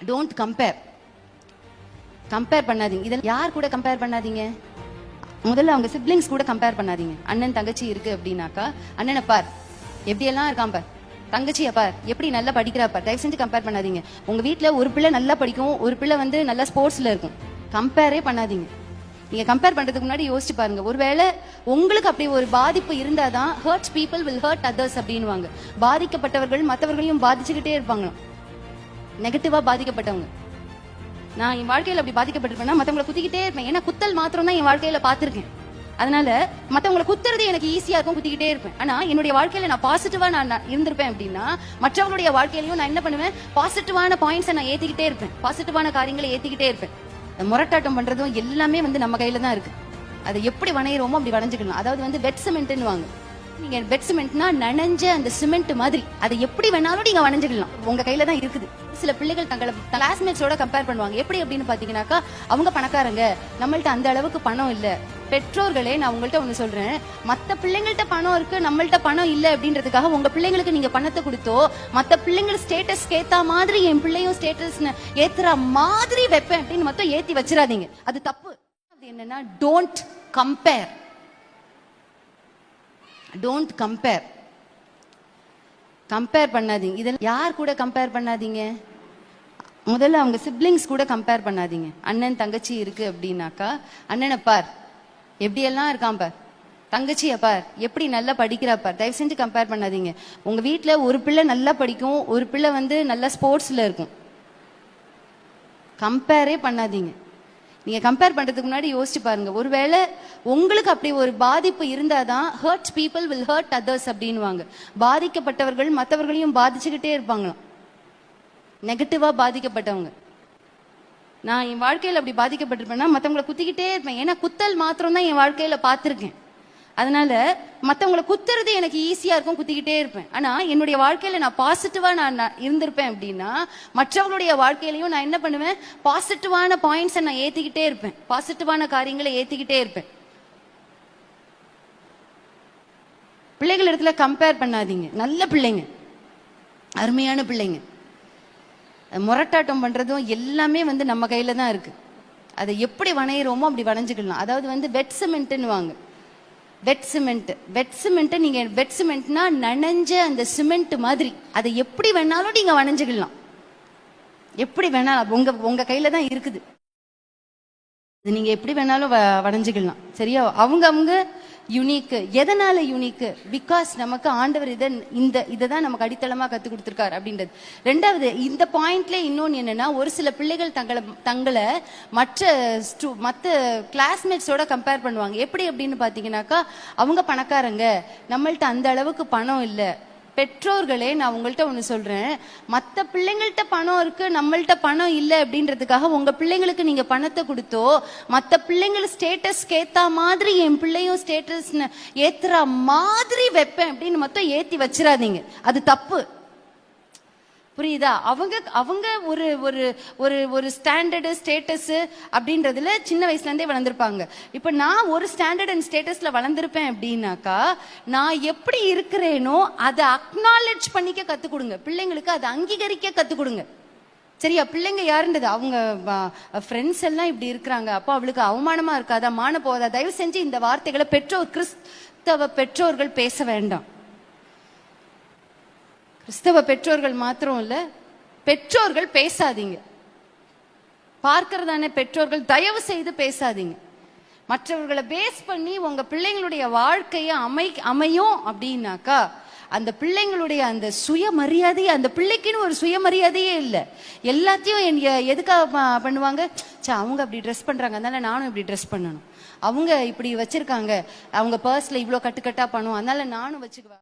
Don't compare பண்ணாதீங்க. இதில் யார் கூட கம்பேர் பண்ணாதீங்க? முதல்ல அவங்க சிப்ளிங்ஸ் கூட கம்பேர் பண்ணாதீங்க. அண்ணன் தங்கச்சி இருக்கு அப்படின்னாக்கா, அண்ணனை பார் எப்படியெல்லாம் இருக்கான் பார், தங்கச்சியை பார் எப்படி நல்லா படிக்கிறா பார். தயவு செஞ்சு கம்பேர் பண்ணாதீங்க. உங்க வீட்டுல ஒரு பிள்ளை நல்லா படிக்கும், ஒரு பிள்ளை வந்து நல்லா ஸ்போர்ட்ஸ்ல இருக்கும். கம்பேரே பண்ணாதீங்க. நீங்க கம்பேர் பண்றதுக்கு முன்னாடி யோசிச்சு பாருங்க. ஒருவேளை உங்களுக்கு அப்படி ஒரு பாதிப்பு இருந்தாதான் hurts people will hurt others அப்படின்வாங்க. பாதிக்கப்பட்டவர்கள் மற்றவர்களையும் பாதிச்சுக்கிட்டே இருப்பாங்க. நெகட்டிவா பாதிக்கப்பட்டவங்க. நான் என் வாழ்க்கையில அப்படி பாதிக்கப்பட்டிருப்பேன்னா மத்தவங்களை குத்திக்கிட்டே இருப்பேன். ஏன்னா குத்தல் மாத்திரம் தான் என் வாழ்க்கையில பாத்திருக்கேன். அதனால மத்தவங்களை குத்துறது எனக்கு ஈஸியா இருக்கும், குத்திக்கிட்டே இருப்பேன். ஆனா என்னுடைய வாழ்க்கையில நான் பாசிட்டிவா நான் இருந்திருப்பேன் அப்படின்னா மற்றவங்களுடைய வாழ்க்கையிலையும் நான் என்ன பண்ணுவேன், பாசிட்டிவான பாயிண்ட்ஸை நான் ஏத்திக்கிட்டே இருப்பேன், பாசிட்டிவான காரியங்களை ஏத்திக்கிட்டே இருப்பேன். முரட்டாட்டம் பண்றதும் எல்லாமே வந்து நம்ம கையில தான் இருக்கு. அதை எப்படி வணையிறோமோ அப்படி வளைஞ்சுக்கலாம். அதாவது வந்து வெட் சிமெண்ட்னு வாங்க. நீங்க வெட் சிமெண்ட்னா நனைஞ்ச அந்த சிமெண்ட் மாதிரி, அதை எப்படி வேணாலும் நீங்க வணைஞ்சுக்கலாம். உங்க கையில தான் இருக்குது. சில பிள்ளைகள் தங்களை கிளாஸ்மேட்ஸோட கம்பேர் பண்ணுவாங்க. எப்படி அப்படின்னு பாத்தீங்கன்னாக்கா, அவங்க பணக்காரங்க, நம்மள்ட்ட அந்த அளவுக்கு பணம் இல்ல. பெற்றோர்களே, நான் உங்கள்ட்ட ஒண்ணு சொல்றேன், மத்த பிள்ளைங்கள்ட்ட பணம் இருக்கு, நம்மள்ட்ட பணம் இல்ல அப்படின்றதுக்காக உங்க பிள்ளைங்களுக்கு நீங்க பணத்தை கொடுத்தோ மத்த பிள்ளைங்க ஸ்டேட்டஸ் ஏத்தா மாதிரி என் பிள்ளையும் ஸ்டேட்டஸ் ஏத்துற மாதிரி வைப்பேன் அப்படின்னு மொத்தம் ஏத்தி வச்சிடாதீங்க. அது தப்பு. அது என்னன்னா, டோன்ட் கம்பேர். டோன்ட் கம்பேர் பண்ணாதீங்க. இதில் யார் கூட கம்பேர் பண்ணாதீங்க? முதல்ல அவங்க சிப்ளிங்ஸ் கூட கம்பேர் பண்ணாதீங்க. அண்ணன் தங்கச்சி இருக்கு அப்படின்னாக்கா, அண்ணனை பார் எப்படியெல்லாம் இருக்கான் பார், தங்கச்சியை பார் எப்படி நல்லா படிக்கிறா பார். தயவு செஞ்சு கம்பேர் பண்ணாதீங்க. உங்க வீட்டுல ஒரு பிள்ளை நல்லா படிக்கும், ஒரு பிள்ளை வந்து நல்லா ஸ்போர்ட்ஸ்ல இருக்கும். கம்பேரே பண்ணாதீங்க. நீங்க கம்பேர் பண்றதுக்கு முன்னாடி யோசிச்சு பாருங்க. ஒருவேளை உங்களுக்கு அப்படி ஒரு பாதிப்பு இருந்தாதான் hurts people will hurt others அப்படின்வாங்க. பாதிக்கப்பட்டவர்கள் மற்றவர்களையும் பாதிச்சுக்கிட்டே இருப்பாங்களாம். நெகட்டிவா பாதிக்கப்பட்டவங்க. நான் என் வாழ்க்கையில அப்படி பாதிக்கப்பட்டிருப்பேன்னா மற்றவங்களை குத்திக்கிட்டே இருப்பேன். ஏன்னா குத்தல் மாத்திரம் தான் என் வாழ்க்கையில பார்த்திருக்கேன். அதனால மற்றவங்களை குத்துறது எனக்கு ஈஸியா இருக்கும், குத்திக்கிட்டே இருப்பேன். ஆனா என்னுடைய வாழ்க்கையில நான் பாசிட்டிவா நான் இருந்திருப்பேன் அப்படின்னா மற்றவங்களுடைய வாழ்க்கையிலையும் நான் என்ன பண்ணுவேன், பாசிட்டிவான பாயிண்ட்ஸை நான் ஏத்திக்கிட்டே இருப்பேன், பாசிட்டிவான காரியங்களை ஏத்திக்கிட்டே இருப்பேன். பிள்ளைகள் இடத்துல கம்பேர் பண்ணாதீங்க. நல்ல பிள்ளைங்க, அருமையான பிள்ளைங்க. முரட்டாட்டம் பண்றதும் எல்லாமே வந்து நம்ம கையில தான் இருக்கு. அதை எப்படி வணையிறோமோ அப்படி வணைஞ்சுக்கலாம். அதாவது வந்து வெட் சிமெண்ட்னு வாங்க. வெட் சிமெண்ட் நீங்க வெட் சிமெண்ட்னா நனைஞ்ச அந்த சிமெண்ட் மாதிரி, அதை எப்படி வேணாலும் நீங்க வணைஞ்சுக்கலாம். எப்படி வேணாலும் உங்க கையில தான் இருக்குது. நீங்க எப்படி வேணாலும் வணைஞ்சுக்கலாம். சரியா? அவங்க யூனிக். எதனால யூனிக்? பிகாஸ் நமக்கு ஆண்டவர் இதைதான் நமக்கு அடித்தளமா கத்து கொடுத்திருக்காரு அப்படின்றது. ரெண்டாவது, இந்த பாயிண்ட்ல இன்னொன்னு என்னன்னா, ஒரு சில பிள்ளைகள் தங்களை மற்ற கிளாஸ்மேட்ஸோட கம்பேர் பண்ணுவாங்க. எப்படி அப்படின்னு பாத்தீங்கன்னாக்கா, அவங்க பணக்காரங்க, நம்மள்ட்ட அந்த அளவுக்கு பணம் இல்ல. பெற்றோர்களே, நான் உங்கள்ட்ட ஒண்ணு சொல்றேன், மத்த பிள்ளைங்கள்ட்ட பணம் இருக்கு, நம்மள்ட்ட பணம் இல்லை அப்படின்றதுக்காக உங்க பிள்ளைங்களுக்கு நீங்க பணத்தை கொடுத்தோ மத்த பிள்ளைங்க ஸ்டேட்டஸ் ஏத்தா மாதிரி என் பிள்ளையும் ஸ்டேட்டஸ் ஏத்துற மாதிரி வைப்பேன் அப்படின்னு மொத்தம் ஏத்தி வச்சிடாதீங்க. அது தப்பு. புரியுதா? அவங்க ஒரு ஒரு ஒரு ஒரு ஸ்டாண்டர்டு ஸ்டேட்டஸ் அப்படின்றதுல சின்ன வயசுல இருந்தே வளர்ந்துருப்பாங்க. இப்ப நான் ஒரு ஸ்டாண்டர்ட் அண்ட் ஸ்டேட்டஸ்ல வளர்ந்துருப்பேன் அப்படின்னாக்கா, நான் எப்படி இருக்கிறேனோ அதை அக்னாலேஜ் பண்ணிக்க கத்து கொடுங்க. பிள்ளைங்களுக்கு அதை அங்கீகரிக்க கத்து கொடுங்க. சரியா? பிள்ளைங்க யாருன்றது அவங்க ஃப்ரெண்ட்ஸ் எல்லாம் இப்படி இருக்கிறாங்க, அப்போ அவளுக்கு அவமானமா இருக்காதா, மான போதா? தயவு செஞ்சு இந்த வார்த்தைகளை கிறிஸ்தவ பெற்றோர்கள் பேச வேண்டாம். கிறிஸ்தவ பெற்றோர்கள் மாத்திரம் இல்ல, பெற்றோர்கள் பேசாதீங்க. பார்க்கிறதான பெற்றோர்கள் தயவு செய்து பேசாதீங்க. மற்றவர்களை பேஸ் பண்ணி உங்க பிள்ளைங்களுடைய வாழ்க்கைய அமையும் அப்படின்னாக்கா, அந்த பிள்ளைங்களுடைய அந்த சுயமரியாதை, அந்த பிள்ளைக்குன்னு ஒரு சுயமரியாதையே இல்லை. எல்லாத்தையும் எதுக்காக பண்ணுவாங்க, அவங்க அப்படி ட்ரெஸ் பண்றாங்க அதனால நானும் இப்படி ட்ரெஸ் பண்ணணும், அவங்க இப்படி வச்சிருக்காங்க, அவங்க பர்ஸ்ல இவ்வளோ கட்டுக்கட்டா பண்ணுவோம் அதனால நானும் வச்சுக்குவேன்.